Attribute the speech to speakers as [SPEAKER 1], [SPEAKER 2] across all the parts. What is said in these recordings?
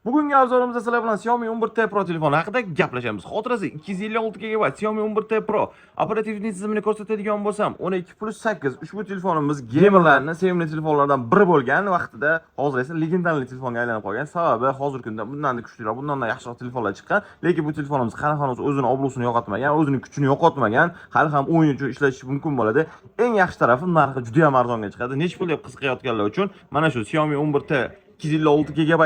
[SPEAKER 1] Bugungi avzorimizda sizlar bilan Xiaomi 11T Pro telefoni haqida gaplashamiz. Xotirasi 256 GB Xiaomi 11T Pro. Operativ tizimini ko'rsatadigan bo'lsam, 12+8 ushbu telefonimiz gamerlarning sevimli telefonlaridan biri bo'lgan vaqtida hozir esa legendarli telefonga aylanib qolgan. Sababi hozirgi kunda bundan kuchliroq, bundan yaxshiroq telefonlar chiqqan, lekin bu telefonimiz hali hanuz o'zining obro'sini yo'qotmagan, o'zining kuchini yo'qotmagan, hali ham o'yin uchun ishlatish mumkin bo'ladi. Eng yaxshi tarafi narxi juda ham arzonga chiqadi. Necha pul deb qiziqayotganlar uchun mana shu Xiaomi 11T 256 GB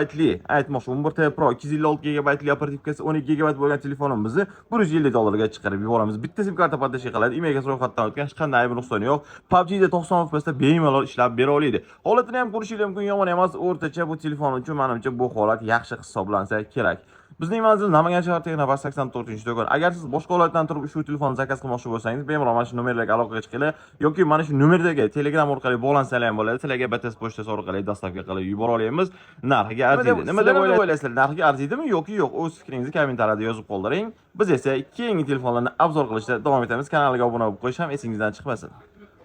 [SPEAKER 1] aytmoqchi 11T Pro 256 GB operativkasi 12 GB bo'lgan telefonimizni $150 ga chiqarib yuboramiz. Bitta sim karta podashka qiladi. Emaga ro'yxatdan o'tgan, hech qanday aybi nuqsoni yo'q. PUBG da 90 FPS da bemalol ishlab bera oladi. Holatini ham ko'rishingiz mumkin, yomon emas, o'rtacha bu telefon uchun menimcha bu holat yaxshi hisoblansa kerak. Bizning manzil Namangan shahar Texnopark 84-do'kon. Agar siz boshqa viloyatdan turib ushbu telefonni zakaz qilmoqchi bo'lsangiz, bemalol mana shu nomerlarga aloqaga chiqinglar yoki mana shu nomerdagi Telegram orqali bog'lansalar ham bo'ladi. Sizlarga BTS pochtasi orqali dostavka qilib yubora olamiz. Narxiga arziydi. Nima deb o'ylaysizlar? Narxiga arziydimi yoki yo'q? O'z fikringizni kommentariyada yozib qoldiring. Biz esa keyingi telefonlarni obzor qilishda davom etamiz. Kanalga obuna bo'lib qo'yish ham esingizdan chiqmasin.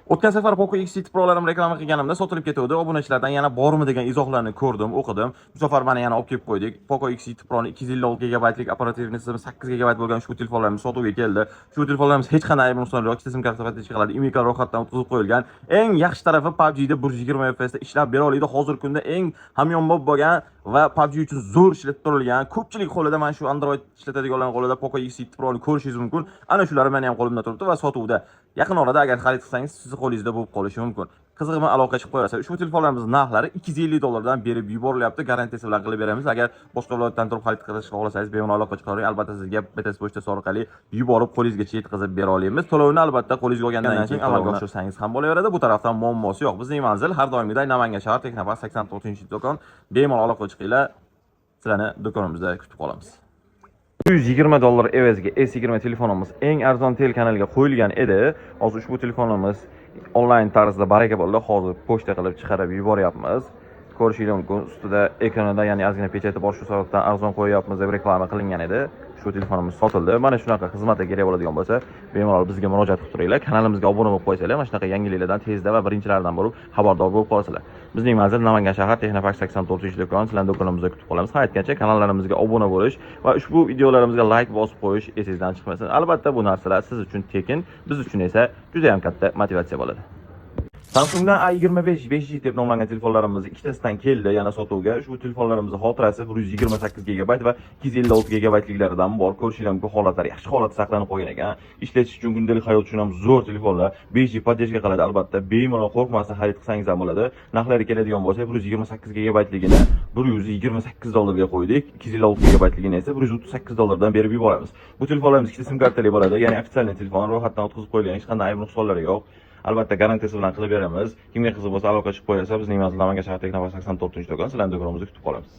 [SPEAKER 1] O'tgan safar Poco X7 Pro'larimni reklama qilganimda sotilib ketuvdi. Obunachilardan yana bormi degan izohlarni ko'rdim, o'qidim. Bu safar mana yana olib kelib qo'ydik. Poco X7 Pro'ni 256 GB lik operativ tizimi 8 GB bo'lgan ushbu telefonlarimiz sotuvga keldi. Ushbu telefonlarimiz hech qanday aybi nuqsoni yo'q. Sim karta podashka qiladi. Emaga ro'yxatdan o'tkazib qo'yilgan. Eng yaxshi tarafi PUBG da 120 FPS da ishlab bera oladi. Hozirgi kunda eng hamyonbop bo'lgan va PUBG uchun zo'r ishlatib turilgan. Ko'pchilik qo'lida mana shu Android ishlatadiganlarning qo'lida Poco X7 Pro'ni ko'rishingiz mumkin. Ana shular meni ham qo'limda turibdi va sotuvda. Yaqin orada agar xarid qilsangiz, sizni qo'lingizda bo'lib qolishi mumkin. Qizig'imi aloqa chiqib qo'yasiz. Ushbu telefonlarimiz narxlari $250 dan berib yuborilyapti. Garantiyasi bilan qilib beramiz. Agar boshqa viloyatdan turib xarid qilishni xohlasangiz, bemalol aloqa chiqaring. Albatta sizga BTS pochtasi orqali yuborib qo'lingizgacha yetkazib bera olamiz. To'lovni albatta qo'lingizga olgandan keyin amalga oshirsangiz ham bo'laveradi. Bu tarafdan muammosi yo'q. Bizning manzil har doimgidek Namangan shahar Texnopark 84-do'kon. Bemalol aloqa chiqinglar. Sizlarni do'konimizda kutib qolamiz. $120 evaziga S20 telefonimiz eng arzon tel kanaliga qo'yilgan edi. Hozir ushbu telefonimiz onlayn tarzda baraka bo'ldi. Hozir pochta qilib chiqarib yuboryapmiz. Ko'rishingiz mumkin, ustida ekranida ya'ni ozgina pechati bor, shu sababdan arzon qo'yyapmiz deb reklama qilingan edi. Shu telefonimiz sotildi. Mana shunaqa xizmatga kerak bo'ladigan bo'lsa, bemalol bizga murojaat qilib turinglar. Kanalimizga obuna bo'lib qo'ysanglar, mana shunaqa yangiliklardan tezda va birinchilardan bo'lib xabardor bo'lib qolasizlar. Bizning manzil Namangan shahar Texnopark 84-do'kon. Sizlarni do'konimizda kutib qolamiz. Hayotgacha kanallarimizga obuna bo'lish va ushbu videolarimizga like bosib qo'yish esingizdan chiqmasin. Albatta bu narsalar siz uchun tekin, biz uchun esa juda ham katta motivatsiya bo'ladi. Samsungdan A25 5G deb nomlangan telefonlarimiz ikkitasidan keldi yana sotuvga. Ushbu telefonlarimizning xotirasi 128 GB va 256 GB liklaridan bor. Ko'rishingiz mumkin, holatlar yaxshi holatda saqlanib qolgan ekan. Ishlatish uchun, kundalik hayot uchun ham zo'r telefonlar. 5G podashka qiladi albatta. Bemalol qo'rqmasdan xarid qilsangiz ham bo'ladi. Narxlari keladigan bo'lsa, 128 GB ligini $128 ga qo'ydik. 256 GB ligini esa $138 dan berib yuboramiz. Bu telefonlarimiz ikkita sim kartali bo'ladi. Ya'ni ofitsial telefon, ro'yxatdan o'tkazib qo'yilgan, hech qanday ayb nuqsonlari yo'q. Albatta garantiyasi bilan qilib beramiz. Kimga qiziq bo'lsa aloqa chiqib qo'yasa, bizning manzil Namangan shahar Texnopark 84-do'kon. Sizlarni do'konimizda kutib qolamiz.